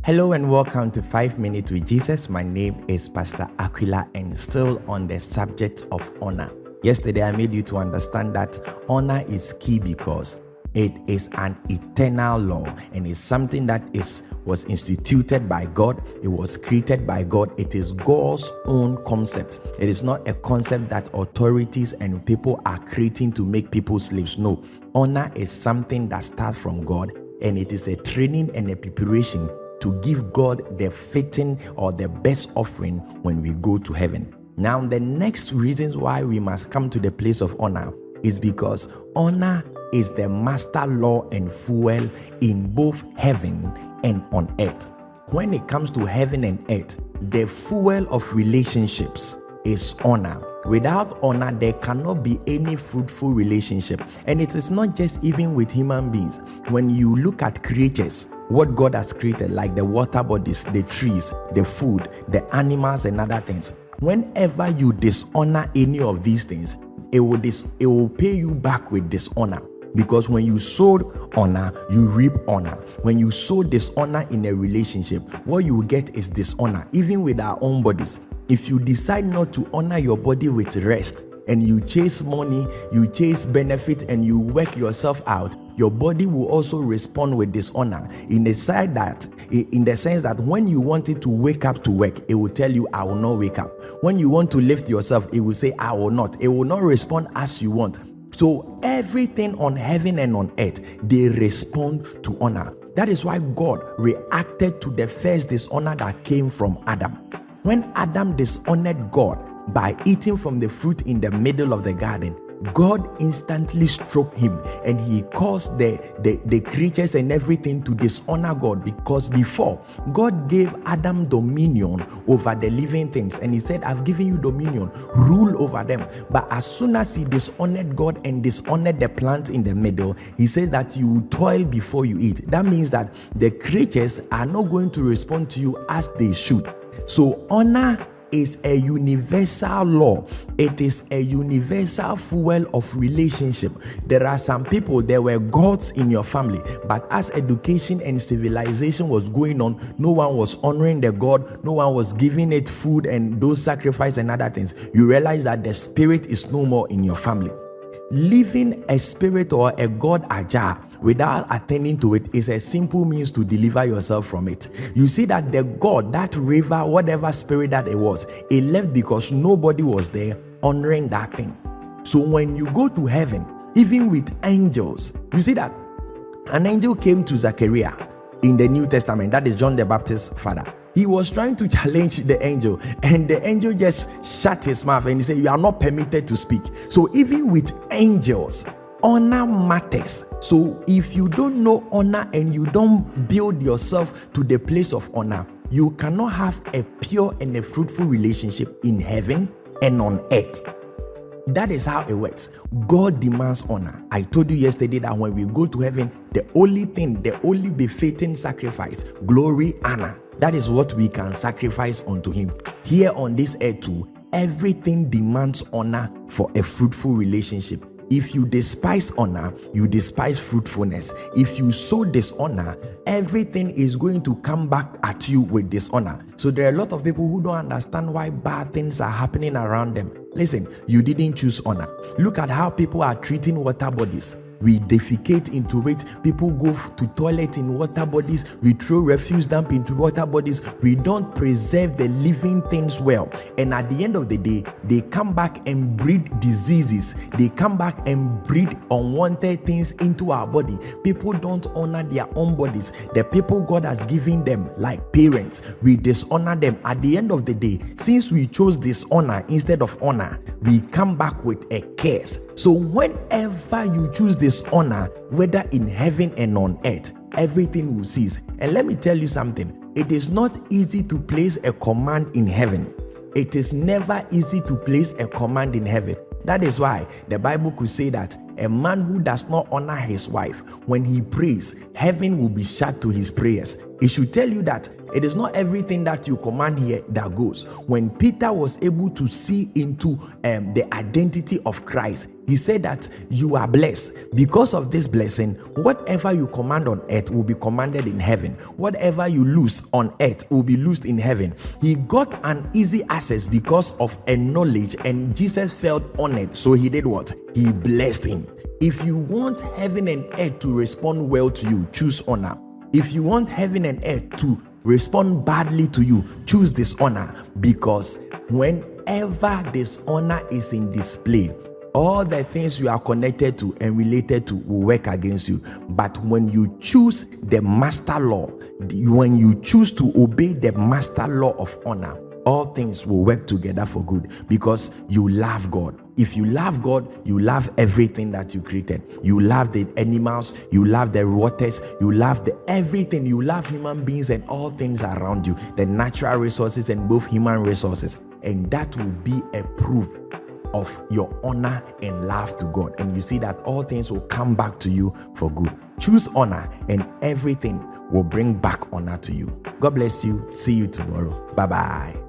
Hello and welcome to 5 Minutes with Jesus. My name is Pastor Aquila and still on the subject of honor. Yesterday I made you to understand that honor is key because it is an eternal law and it's something that was instituted by God. It was created by God. It is God's own concept. It is not a concept that authorities and people are creating to make people slaves. No, honor is something that starts from God, and it is a training and a preparation to give God the fitting or the best offering when we go to heaven. Now, the next reasons why we must come to the place of honor is because honor is the master law and fuel in both heaven and on earth. When it comes to heaven and earth, the fuel of relationships is honor. Without honor, there cannot be any fruitful relationship. And it is not just even with human beings. When you look at creatures, what God has created, like the water bodies, the trees, the food, the animals, and other things, whenever you dishonor any of these things, it will pay you back with dishonor. Because when you sow honor, you reap honor. When you sow dishonor in a relationship, what you will get is dishonor, even with our own bodies. If you decide not to honor your body with rest, and you chase money, you chase benefit, and you work yourself out, your body will also respond with dishonor in the sense that when you want it to wake up to work, it will tell you, I will not wake up. When you want to lift yourself, it will say, I will not. It will not respond as you want. So everything on heaven and on earth, they respond to honor. That is why God reacted to the first dishonor that came from Adam. When Adam dishonored God by eating from the fruit in the middle of the garden, God instantly struck him, and he caused the creatures and everything to dishonor God, because before, God gave Adam dominion over the living things, and he said, I've given you dominion, rule over them. But as soon as he dishonored God and dishonored the plant in the middle, he says that you will toil before you eat. That means that the creatures are not going to respond to you as they should. So honor is a universal law. It is a universal fuel of relationship. There are some people, there were gods in your family, but as education and civilization was going on, no one was honoring the God, no one was giving it food and those sacrifices and other things. You realize that the spirit is no more in your family. Leaving a spirit or a god ajar without attending to it is a simple means to deliver yourself from it. You see that the god, that river, whatever spirit that it was, it left because nobody was there honoring that thing. So when you go to heaven, even with angels, you see that an angel came to Zechariah in the New Testament, that is John the Baptist's father. He was trying to challenge the angel, and the angel just shut his mouth and he said, you are not permitted to speak. So even with angels, honor matters. So if you don't know honor and you don't build yourself to the place of honor, you cannot have a pure and a fruitful relationship in heaven and on earth. That is how it works. God demands honor. I told you yesterday that when we go to heaven, the only befitting sacrifice, glory, honor, that is what we can sacrifice unto him. Here on this earth too, everything demands honor for a fruitful relationship. If you despise honor, you despise fruitfulness. If you sow dishonor, everything is going to come back at you with dishonor. So there are a lot of people who don't understand why bad things are happening around them. Listen, you didn't choose honor. Look at how people are treating water bodies. We defecate into it. People go to toilet in water bodies. We throw refuse dump into water bodies. We don't preserve the living things well. And at the end of the day, they come back and breed diseases. They come back and breed unwanted things into our body. People don't honor their own bodies. The people God has given them, like parents, we dishonor them. At the end of the day, since we chose dishonor instead of honor, we come back with a curse. So whenever you choose dishonor, whether in heaven and on earth, everything will cease. And let me tell you something. It is not easy to place a command in heaven. It is never easy to place a command in heaven. That is why the Bible could say that a man who does not honor his wife, when he prays, heaven will be shut to his prayers. It should tell you that It is not everything that you command here that goes. When Peter was able to see into the identity of Christ, he said that you are blessed. Because of this blessing, whatever you command on earth will be commanded in heaven. Whatever you loose on earth will be loosed in heaven. He got an easy access because of a knowledge, and Jesus felt honored. So he did what? He blessed him. If you want heaven and earth to respond well to you, choose honor. If you want heaven and earth to respond badly to you, choose dishonor. Because whenever dishonor is in display, all the things you are connected to and related to will work against you. But when you choose the master law, when you choose to obey the master law of honor, all things will work together for good, because you love God. If you love God, you love everything that you created. You love the animals, you love the waters, you love everything. You love human beings and all things around you, the natural resources and both human resources. And that will be a proof of your honor and love to God. And you see that all things will come back to you for good. Choose honor and everything will bring back honor to you. God bless you. See you tomorrow. Bye-bye.